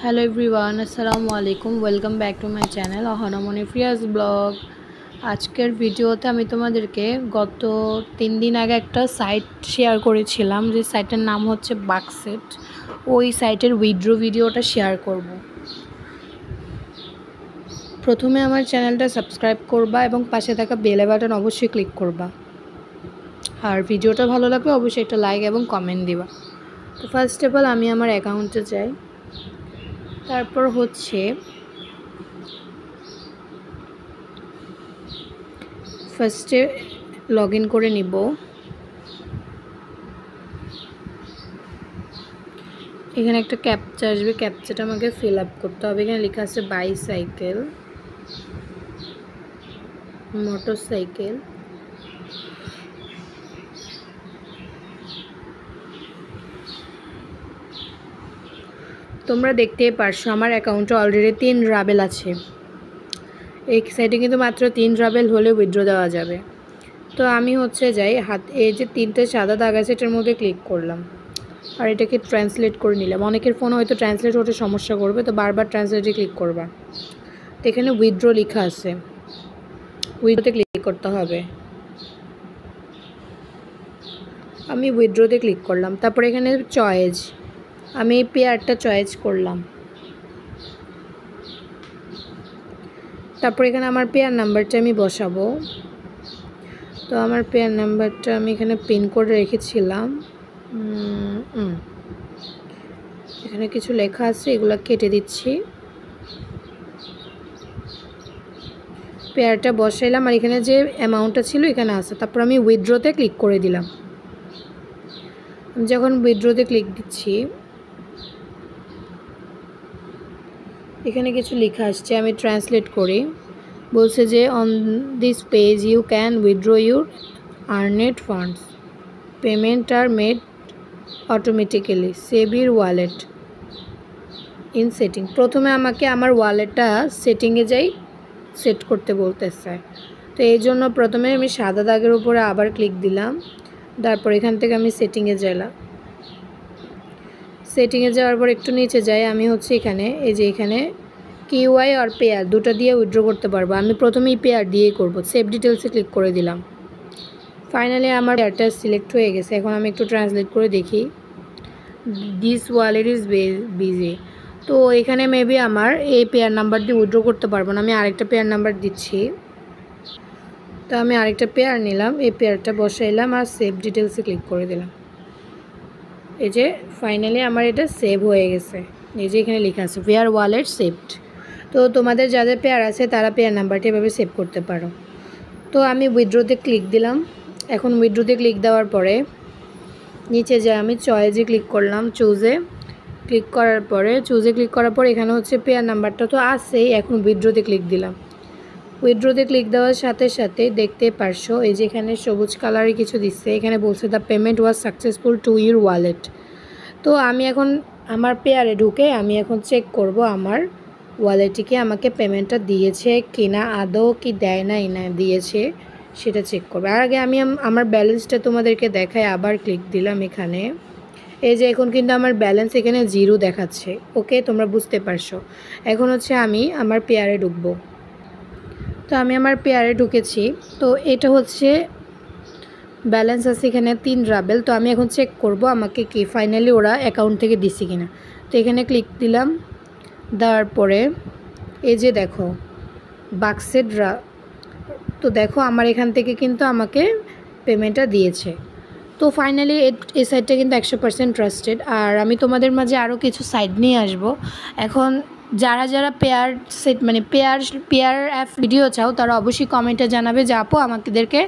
Hello everyone, আসসালামু আলাইকুম। Welcome back to my channel Ahonamoni Fiaz blog. আজকের ভিডিওতে আমি তোমাদেরকে গত 3 দিন আগে একটা সাইট শেয়ার করেছিলাম, যে সাইটের নাম হচ্ছে বাক্সেট। ওই সাইটের উইথড্র ভিডিওটা শেয়ার করব। প্রথমে আমার চ্যানেলটা সাবস্ক্রাইব করবা এবং পাশে থাকা বেল বাটন অবশ্যই ক্লিক করবা। আর ভিডিওটা ভালো লাগলে অবশ্যই একটা লাইক এবং কমেন্ট দিবা। তো ফার্স্ট অফ অল আমি আমার অ্যাকাউন্টে যাই, তারপর হচ্ছে ফার্স্টে লগ ইন করে নিব। এখানে একটা ক্যাপচা আসবে, ক্যাপচাটা আমাকে ফিল আপ করতে হবে। এখানে লেখা আছে বাইসাইকেল, মোটরসাইকেল। তোমরা দেখতেই পারছো আমার অ্যাকাউন্টে অলরেডি 3 রাবেল আছে। এই সাইটে কিন্তু মাত্র 3 রাবেল হলে উইথড্র দেওয়া যাবে। তো আমি যাই এই যে 3টে সাদা দাগ আছে এটার মধ্যে ক্লিক করলাম, আর এটাকে ট্রান্সলেট করে নিলাম। অনেকের ফোনে হয়তো ট্রান্সলেট হতে সমস্যা করবে, তো বারবার ট্রান্সলেটে ক্লিক করবা। তো এখানে উইথড্র লেখা আছে, উইথড্রোতে ক্লিক করতে হবে। আমি উইথড্রোতে ক্লিক করলাম। তারপর এখানে চয়েস, আমি পেয়ারটা চয়েস করলাম। তারপর এখানে আমার পেয়ার নাম্বারটা আমি বসাবো। তো আমার পেয়ার নাম্বারটা আমি এখানে পিন করে রেখেছিলাম। এখানে কিছু লেখা আছে, এগুলো কেটে দিচ্ছি। পেয়ারটা বসাইলাম, আর এখানে যে অ্যামাউন্টটা ছিল এখানে আছে। তারপর আমি উইথড্রোতে ক্লিক করে দিলাম। আমি যখন উইথড্রোতে ক্লিক দিচ্ছি, এখানে কিছু লেখা আসছে, আমি ট্রান্সলেট করি। বলছে যে on this page you can withdraw your earned funds, payment are made automatically, save your wallet in setting. প্রথমে আমাকে আমার ওয়ালেটটা সেটিংয়ে যাই সেট করতে বলতেছে। তো এই জন্য প্রথমে আমি সাদা দাগের উপরে আবার ক্লিক দিলাম। তারপর এখান থেকে আমি সেটিংয়ে যাইলাম। সেটিংয়ে যাওয়ার পর একটু নিচে যাই, আমি এখানে এই যে এখানে কিউআই আর পেয়ার দুটো দিয়ে উইথড্র করতে পারবো। আমি প্রথমেই পেয়ার দিয়েই করব। সেভ ডিটেলসে ক্লিক করে দিলাম। ফাইনালি আমার পেয়ারটা সিলেক্ট হয়ে গেছে। এখন আমি একটু ট্রান্সলেট করে দেখি। This wallet is busy. তো এখানে মেবি আমার এই পেয়ার নাম্বার দিয়ে উইথড্র করতে পারবো না, আমি আরেকটা পেয়ার নাম্বার দিচ্ছি। তো আমি আরেকটা পেয়ার নিলাম, এই পেয়ারটা বসাইলাম আর সেভ ডিটেলসে ক্লিক করে দিলাম। এই যে ফাইনালি আমার এটা সেভ হয়ে গেছে। এই যে এখানে লেখা আছে পেয়ার ওয়ালেট সেভড। তো তোমাদের যাদের পেয়ার আছে তারা পেয়ার নাম্বারটি এভাবে সেভ করতে পারো। তো আমি উইথড্রোতে ক্লিক দিলাম। এখন উইথড্রোতে ক্লিক দেওয়ার পরে নিচে যাই, আমি চয়েসে ক্লিক করলাম। চুজে ক্লিক করার পরে এখানে পেয়ার নাম্বারটা তো আছেই। এখন উইথড্রোতে ক্লিক দিলাম। উইথড্রোতে ক্লিক দেওয়ার সাথে সাথে দেখতে পারছো এই যে এখানে সবুজ কালারে কিছু দিচ্ছে। এখানে বলছে the payment was successful to your wallet. তো আমি এখন আমার পেয়ারে ঢুকে আমি এখন চেক করব আমার ওয়ালেটে আমাকে পেমেন্টটা দিয়েছে কিনা, আদৌ কি দেয় না দিয়েছে সেটা চেক করবো। আর আগে আমি আমার ব্যালেন্সটা তোমাদেরকে দেখাই। আবার ক্লিক দিলাম এখানে। এই যে এখন কিন্তু আমার ব্যালেন্স এখানে 0 দেখাচ্ছে। ওকে, তোমরা বুঝতে পারছো। এখন আমি আমার পেয়ারে ঢুকবো। তো আমি আমার পেয়ারে ঢুকেছি। তো এটা ব্যালেন্স আছে এখানে 3 রাবেল। তো আমি এখন চেক করব আমাকে কি ফাইনালি ওরা অ্যাকাউন্ট থেকে দিছে কিনা। তো এখানে ক্লিক দিলাম। দেওয়ার পরে এই যে দেখো বাক্সেট তো দেখো আমার এখান থেকে কিন্তু আমাকে পেমেন্টটা দিয়েছে। তো ফাইনালি এই সাইটটা কিন্তু 100% ট্রাস্টেড। আর আমি তোমাদের মাঝে আরও কিছু সাইট নিয়ে আসব। এখন যারা যারা pair set pair app video চাও তারা অবশ্যই কমেন্টে জানাবে যে আপু আমাদেরকে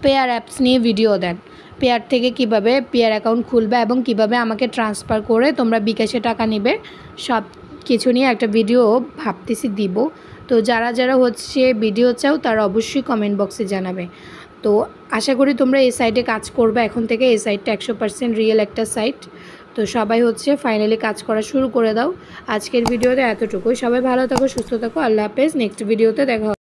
পেয়ার অ্যাপস নিয়ে ভিডিও দেন। পেয়ার থেকে কিভাবে পেয়ার অ্যাকাউন্ট খুলবে এবং কিভাবে আমাকে ট্রান্সফার করে তোমরা বিকাশে টাকা নেবে, সব কিছু নিয়ে একটা ভিডিও ভাবতেছি দিব। তো যারা যারা ভিডিও চাও তারা অবশ্যই কমেন্ট বক্সে জানাবে। তো আশা করি তোমরা এই সাইটে কাজ করবে। এখন থেকে এই সাইটটা 100% রিয়েল একটা সাইট। তো সবাই ফাইনালি কাজ করা শুরু করে দাও। আজকের ভিডিওতে এতটুকুই। সবাই ভালো থাকো, সুস্থ থাকো। আল্লাহ হাফেজ। নেক্সট ভিডিওতে দেখা হবে।